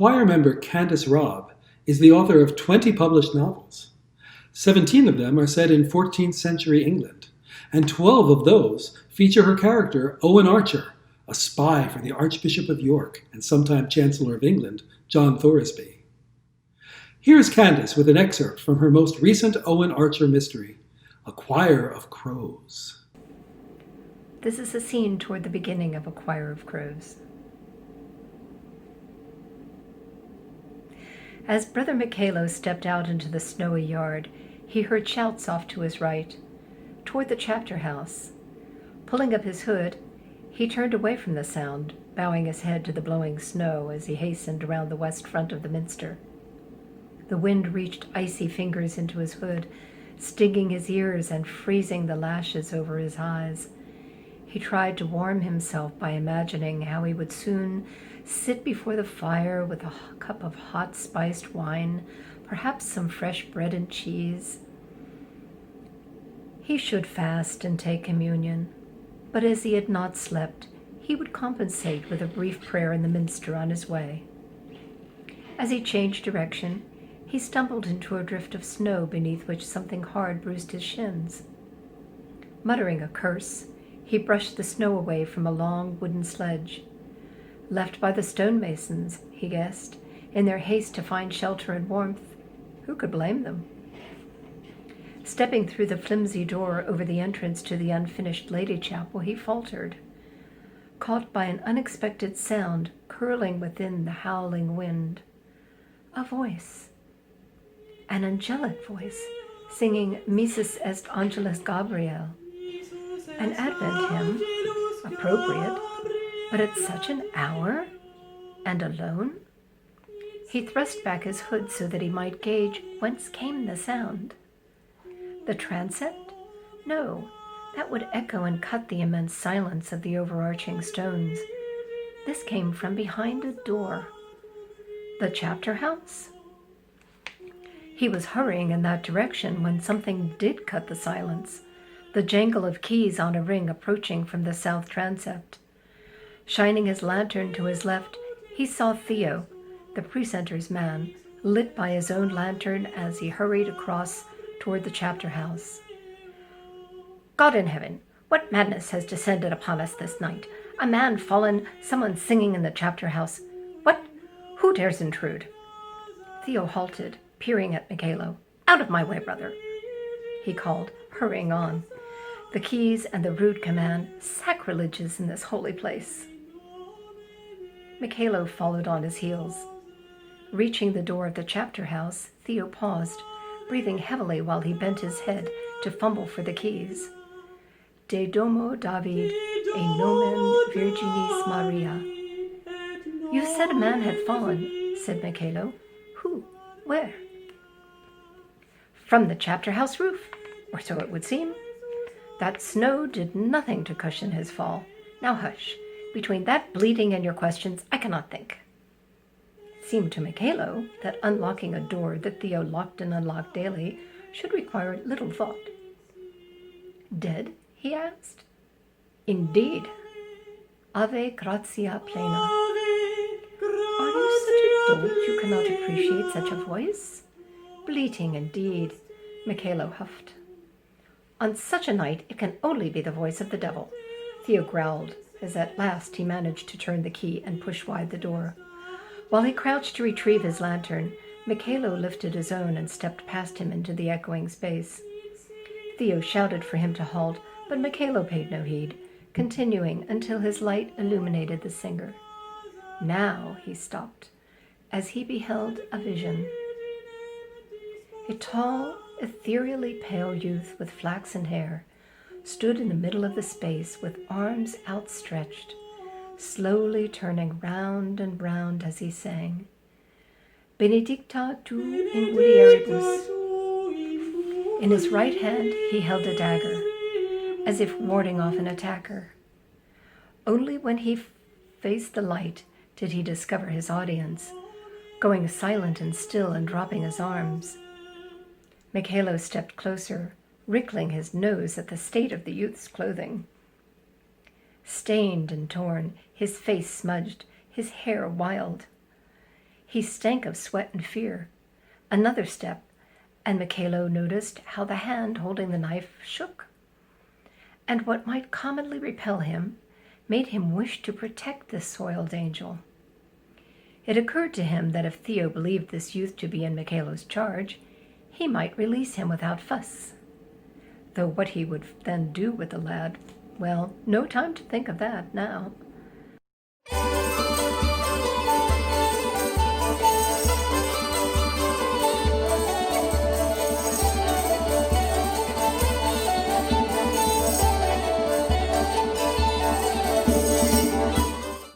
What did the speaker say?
choir member Candace Robb is the author of 20 published novels. 17 of them are set in 14th century England, and 12 of those feature her character, Owen Archer, a spy for the Archbishop of York and sometime Chancellor of England, John Thoresby. Here is Candace with an excerpt from her most recent Owen Archer mystery, A Choir of Crows. This is a scene toward the beginning of A Choir of Crows. As Brother Michaelo stepped out into the snowy yard, he heard shouts off to his right, toward the chapter house. Pulling up his hood, he turned away from the sound, bowing his head to the blowing snow as he hastened around the west front of the minster. The wind reached icy fingers into his hood, stinging his ears and freezing the lashes over his eyes. He tried to warm himself by imagining how he would soon sit before the fire with a cup of hot spiced wine, perhaps some fresh bread and cheese. He should fast and take communion, but as he had not slept, he would compensate with a brief prayer in the minster on his way. As he changed direction, he stumbled into a drift of snow beneath which something hard bruised his shins. Muttering a curse, he brushed the snow away from a long wooden sledge. Left by the stonemasons, he guessed, in their haste to find shelter and warmth. Who could blame them? Stepping through the flimsy door over the entrance to the unfinished lady chapel, he faltered, caught by an unexpected sound curling within the howling wind. A voice, an angelic voice, singing Missus est Angelus Gabriel. An Advent hymn, appropriate, but at such an hour, and alone? He thrust back his hood so that he might gauge whence came the sound. The transept? No, that would echo and cut the immense silence of the overarching stones. This came from behind a door. The chapter house? He was hurrying in that direction when something did cut the silence, the jangle of keys on a ring approaching from the south transept. Shining his lantern to his left, he saw Theo, the precentor's man, lit by his own lantern as he hurried across toward the chapter house. God in heaven, what madness has descended upon us this night? A man fallen, someone singing in the chapter house. What? Who dares intrude? Theo halted, peering at Michaelo. Out of my way, brother, he called, hurrying on. The keys and the rude command, sacrileges in this holy place. Michaelo followed on his heels. Reaching the door of the chapter house, Theo paused, breathing heavily while he bent his head to fumble for the keys. De domo David e nomen Virginis Maria. You said a man had fallen, said Michaelo. Who? Where? From the chapter house roof, or so it would seem. That snow did nothing to cushion his fall. Now hush. Between that bleating and your questions, I cannot think. It seemed to Michaelo that unlocking a door that Theo locked and unlocked daily should require little thought. Dead? He asked. Indeed. Ave gratia plena. Are you such a dolt you cannot appreciate such a voice? Bleating indeed, Michaelo huffed. On such a night it can only be the voice of the devil, Theo growled, as at last he managed to turn the key and push wide the door. While he crouched to retrieve his lantern, Michaelo lifted his own and stepped past him into the echoing space. Theo shouted for him to halt, but Michaelo paid no heed, continuing until his light illuminated the singer. Now he stopped, as he beheld a vision. A tall, ethereally pale youth with flaxen hair stood in the middle of the space with arms outstretched, slowly turning round and round as he sang, Benedicta tu in mulieribus. In his right hand he held a dagger, as if warding off an attacker. Only when he faced the light did he discover his audience, going silent and still and dropping his arms. Michaelo stepped closer, wrinkling his nose at the state of the youth's clothing. Stained and torn, his face smudged, his hair wild. He stank of sweat and fear. Another step, and Michaelo noticed how the hand holding the knife shook. And what might commonly repel him made him wish to protect this soiled angel. It occurred to him that if Theo believed this youth to be in Michaelo's charge, he might release him without fuss. Though what he would then do with the lad, well, no time to think of that now.